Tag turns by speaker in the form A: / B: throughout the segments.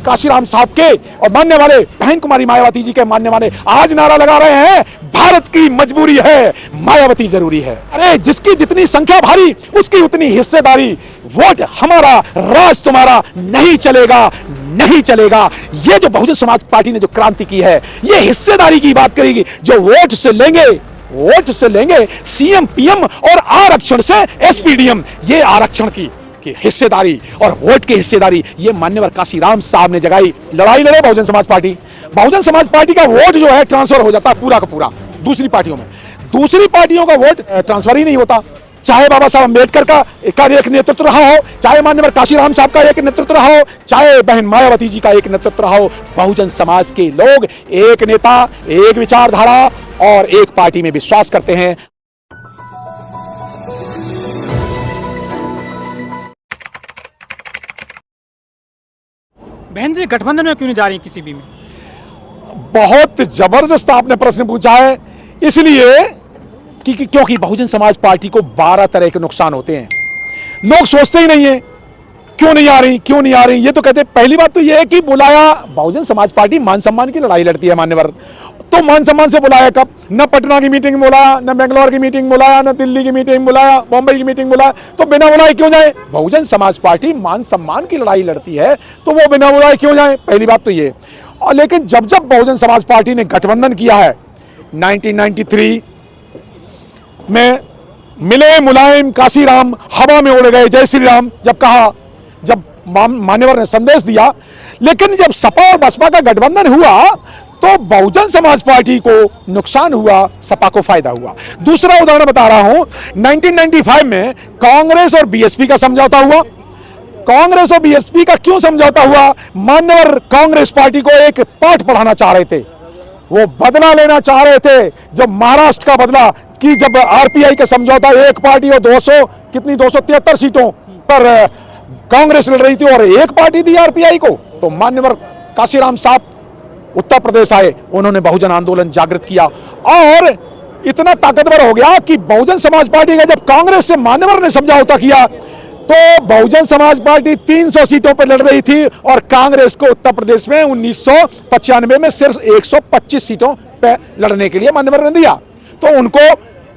A: काशीराम साहब के और मानने वाले बहन कुमारी मायावती जी के मानने वाले आज नारा लगा रहे हैं, भारत की मजबूरी है, मायावती जरूरी है। अरे जिसकी जितनी संख्या भारी उसकी उतनी हिस्सेदारी, वोट हमारा राज तुम्हारा नहीं चलेगा, नहीं चलेगा। ये जो बहुजन समाज पार्टी ने जो क्रांति की है, ये हिस्सेदारी की बात करेगी। जो वोट से लेंगे सीएम पीएम और आरक्षण से एसपीडीएम, ये आरक्षण की हिस्सेदारी और वोट की हिस्सेदारी ये मान्यवर काशीराम साहब ने जगाई। लड़ाई लड़े बहुजन समाज पार्टी का वोट जो है ट्रांसफर हो जाता है पूरा का पूरा दूसरी पार्टियों में। दूसरी पार्टियों का वोट ट्रांसफर ही नहीं होता। चाहे बाबा साहब अम्बेडकर का एक नेतृत्व रहा हो, चाहे मान्यवर काशीराम साहब का एक नेतृत्व रहा हो, चाहे बहन मायावती जी का एक नेतृत्व रहा हो, बहुजन समाज के लोग एक नेता, एक विचारधारा और एक पार्टी में विश्वास करते हैं।
B: बहन जी गठबंधन में क्यों नहीं जा रही किसी भी में?
A: बहुत जबरदस्त आपने प्रश्न पूछा है। इसलिए क्योंकि बहुजन समाज पार्टी को 12 तरह के नुकसान होते हैं। लोग सोचते ही नहीं है क्यों नहीं आ रही। ये तो कहते हैं, पहली बात तो ये है कि बुलाया, बहुजन समाज पार्टी मान सम्मान की लड़ाई लड़ती है मान्यवर, तो मान सम्मान से बुलाया कब? न पटना की मीटिंग बुलाया, न बेंगलोर की मीटिंग बुलाया, न दिल्ली की मीटिंग बुलाया, बॉम्बे की मीटिंग बुलाया, तो बिना बुलाए क्यों जाए? बहुजन समाज पार्टी मान सम्मान की लड़ाई लड़ती है तो वो बिना बुलाए क्यों जाए? पहली बात तो ये। और लेकिन जब बहुजन समाज पार्टी ने गठबंधन किया है 1993 में, मिले मुलायम काशीराम, हवा में उड़ गए जय श्री राम जब कहा, जब मान्यवर ने संदेश दिया, लेकिन जब सपा और बसपा का गठबंधन हुआ तो बहुजन समाज पार्टी को नुकसान हुआ, सपा को फायदा हुआ। दूसरा उदाहरण बता रहा हूं, 1995 में कांग्रेस और बीएसपी का समझौता हुआ। कांग्रेस और बीएसपी का क्यों समझौता हुआ? मान्यवर कांग्रेस पार्टी को एक पाठ पढ़ाना चाह रहे थे, वो बदला लेना चाह रहे थे, जो महाराष्ट्र का बदला कि जब आरपीआई का समझौता, एक पार्टी और 273 सीटों पर कांग्रेस लड़ रही थी और एक पार्टी दी आरपीआई को, तो मान्यवर काशीराम साहब उत्तर प्रदेश आए, उन्होंने बहुजन आंदोलन जागृत किया और इतना ताकतवर हो गया कि बहुजन समाज पार्टी का जब कांग्रेस से मान्यवर ने समझौता किया तो बहुजन समाज पार्टी 300 सीटों पर लड़ रही थी और कांग्रेस को उत्तर प्रदेश में 1995 में सिर्फ 125 सीटों पर लड़ने के लिए मान्यवर ने दिया। तो उनको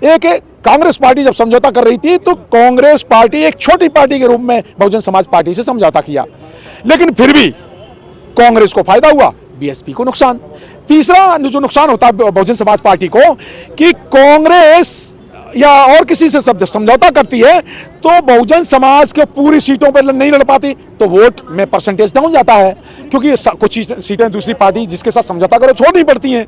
A: एक कांग्रेस पार्टी जब समझौता कर रही थी तो कांग्रेस पार्टी एक छोटी पार्टी के रूप में बहुजन समाज पार्टी से समझौता किया, लेकिन फिर भी कांग्रेस को फायदा हुआ, बीएसपी को नुकसान। तीसरा जो नुकसान होता है बहुजन समाज पार्टी को कि कांग्रेस या और किसी से समझौता करती है तो बहुजन समाज के पूरी सीटों पर नहीं लड़ पाती, तो वोट में परसेंटेज डाउन जाता है, क्योंकि कुछ सीटें दूसरी पार्टी जिसके साथ समझौता करो छोड़नी पड़ती हैं।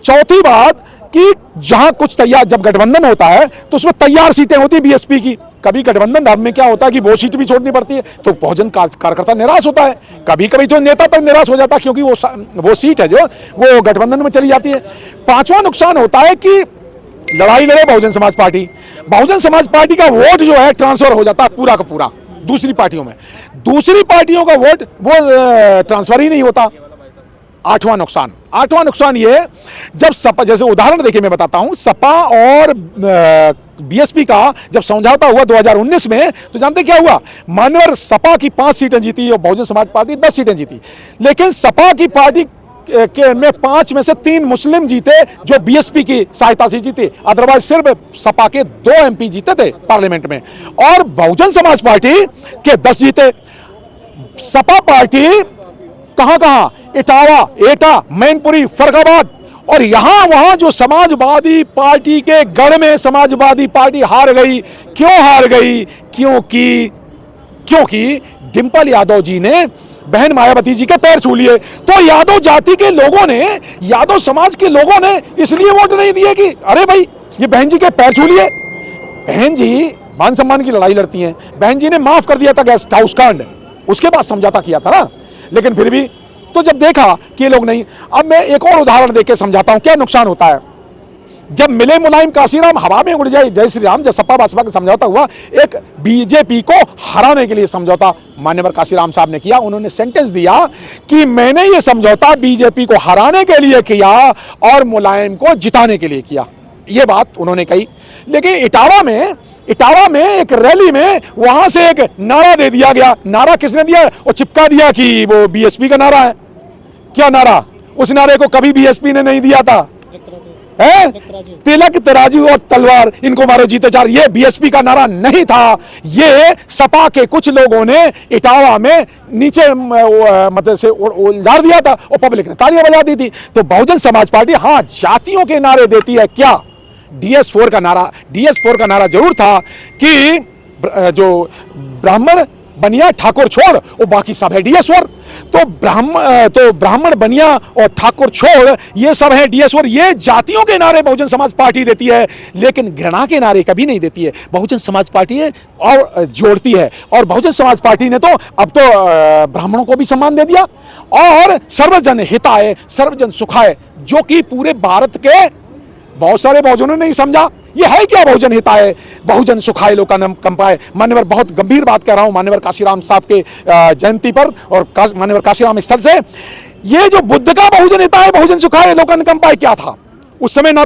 A: चौथी बात कि जहां कुछ तैयार, जब गठबंधन होता है तो उसमें तैयार सीटें होती है बीएसपी की, कभी गठबंधन धर्म में क्या होता है कि वो सीट भी छोड़नी पड़ती है, तो बहुजन कार्यकर्ता निराश होता है, कभी कभी तो नेता तक निराश हो जाता है, क्योंकि वो सीट है जो वो गठबंधन में चली जाती है। पांचवा नुकसान होता है कि लड़ाई लड़े बहुजन समाज पार्टी का वोट जो है ट्रांसफर हो जाता है पूरा का पूरा दूसरी पार्टियों में। दूसरी पार्टियों का वोट वो ट्रांसफर ही नहीं होता। आठवां नुकसान ये, जब सपा, जैसे उदाहरण देखिए मैं बताता हूं, सपा और बीएसपी का जब समझौता हुआ 2019 में, तो जानते क्या हुआ? मान्यवर सपा की 5 सीटें जीती और बहुजन समाज पार्टी 10 सीटें जीती, लेकिन सपा की पार्टी में 5 में से 3 मुस्लिम जीते जो बीएसपी की सहायता से जीते, अदरवाइज सिर्फ सपा के 2 एमपी जीते थे पार्लियामेंट में, और बहुजन समाज पार्टी के 10 जीते। सपा पार्टी कहां इटावा, एटा, मैनपुरी, फरखाबाद और यहां वहां जो समाजवादी पार्टी के गढ़ में समाजवादी पार्टी हार गई। क्यों हार गई? क्योंकि डिंपल यादव जी ने बहन मायावती जी के पैर छू लिए। तो यादव जाति के लोगों ने, यादव समाज के लोगों ने इसलिए वोट नहीं दिए कि अरे भाई ये बहन जी के पैर छू लिए। बहन जी मान सम्मान की लड़ाई लड़ती हैं, बहन जी ने माफ कर दिया था गेस्ट हाउस कांड, उसके बाद समझौता किया था ना, लेकिन फिर भी तो जब देखा कि ये लोग नहीं। अब मैं एक और उदाहरण देके समझाता हूं क्या नुकसान होता है। जब मिले मुलायम काशीराम, हवा में उड़ जाए जय श्री राम, जब सपा बसपा का समझौता हुआ, एक बीजेपी को हराने के लिए समझौता मान्यवर काशीराम साहब ने किया। उन्होंने सेंटेंस दिया कि मैंने ये समझौता बीजेपी को हराने के लिए किया और मुलायम को जिताने के लिए किया, ये बात उन्होंने कही। लेकिन इटावा में इटावा में एक रैली में वहां से एक नारा दे दिया गया। नारा किसने दिया? वो चिपका दिया कि वो बीएसपी का नारा है। क्या नारा? उस नारे को कभी बीएसपी ने नहीं दिया था। है तिलक तराजू और तलवार, इनको मारो जीतो चार, ये बीएसपी का नारा नहीं था। ये सपा के कुछ लोगों ने इटावा में नीचे मतलब से उल्झार दिया था और पब्लिक ने तालियां बजा दी थी। तो बहुजन समाज पार्टी हाँ जातियों के नारे देती है क्या? DS4 का नारा जरूर था कि जो ब्राह्मण बनिया ठाकुर छोड़ और बाकी सब है DS4। तो ब्राह्मण बनिया और ठाकुर छोड़ ये सब है DS4। ये जातियों के नारे बहुजन समाज पार्टी देती है, लेकिन घृणा के नारे कभी नहीं देती है। बहुजन समाज पार्टी है और जोड़ती है। और बहुजन समाज पार्टी ने तो अब तो ब्राह्मणों को भी सम्मान दे दिया और सर्वजन हिताय सर्वजन सुखाय, जो कि पूरे भारत के बहुत सारे बहुजनों ने नहीं समझा। ये है क्या बहुजन हिताय बहुजन सुखाय लोकानां कंपाय। मान्यवर बहुत गंभीर बात कह रहा हूं मान्यवर काशीराम साहब के जयंती पर और मान्यवर काशीराम स्थल से। ये जो बुद्ध का बहुजन हिताय बहुजन सुखाय लोकानां कंपाय क्या था? उस समय ना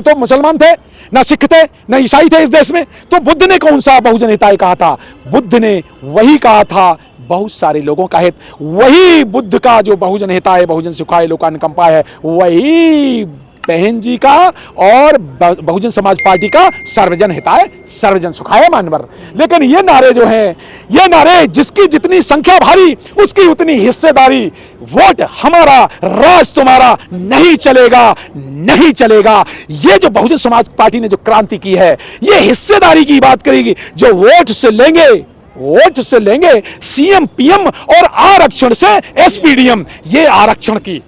A: तो मुसलमान थे, ना सिख थे, ना ईसाई थे इस देश में। तो बुद्ध ने कौन सा बहुजन हिताय कहा था? बुद्ध ने वही कहा था बहुत सारे लोगों का हित। वही बुद्ध का जो बहुजन हिताय बहुजन सुखाय लोकानां कंपाय है, वही बहन जी का और बहुजन समाज पार्टी का सर्वजन हिताय सर्वजन सुखाय मानवर। लेकिन ये नारे जो हैं, ये नारे जिसकी जितनी संख्या भारी उसकी उतनी हिस्सेदारी। वोट हमारा राज तुम्हारा नहीं चलेगा, नहीं चलेगा। ये जो बहुजन समाज पार्टी ने जो क्रांति की है, ये हिस्सेदारी की बात करेगी। जो वोट से लेंगे CM PM और आरक्षण से SPDM, ये आरक्षण की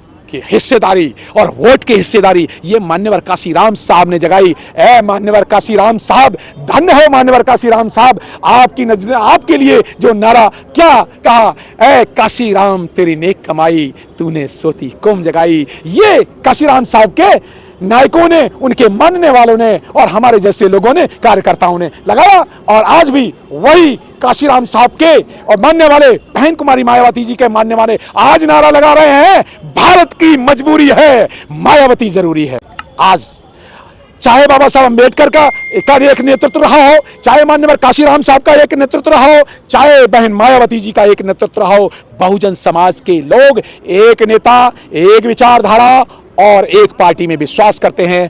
A: हिस्सेदारी और वोट की हिस्सेदारी ये मान्यवर काशीराम साहब ने जगाई। ए मान्यवर काशीराम साहब, धन्य हो मान्यवर काशीराम साहब। आपकी नजर आपके लिए जो नारा क्या कहा, ए काशीराम तेरी नेक कमाई तूने सोती कौम जगाई। ये काशीराम साहब के नायकों ने, उनके मानने वालों ने और हमारे जैसे लोगों ने, कार्यकर्ताओं ने लगाया। और आज भी वही काशीराम साहब के और मानने वाले बहन कुमारी मायावती जी के मानने वाले आज नारा लगा रहे हैं, भारत की मजबूरी है, मायावती जरूरी है। आज चाहे बाबा साहब अम्बेडकर का एक नेतृत्व रहा हो, चाहे मान्यवर काशीराम साहब का एक नेतृत्व रहा हो, चाहे बहन मायावती जी का एक नेतृत्व रहा हो, बहुजन समाज के लोग एक नेता, एक विचारधारा और एक पार्टी में विश्वास करते हैं।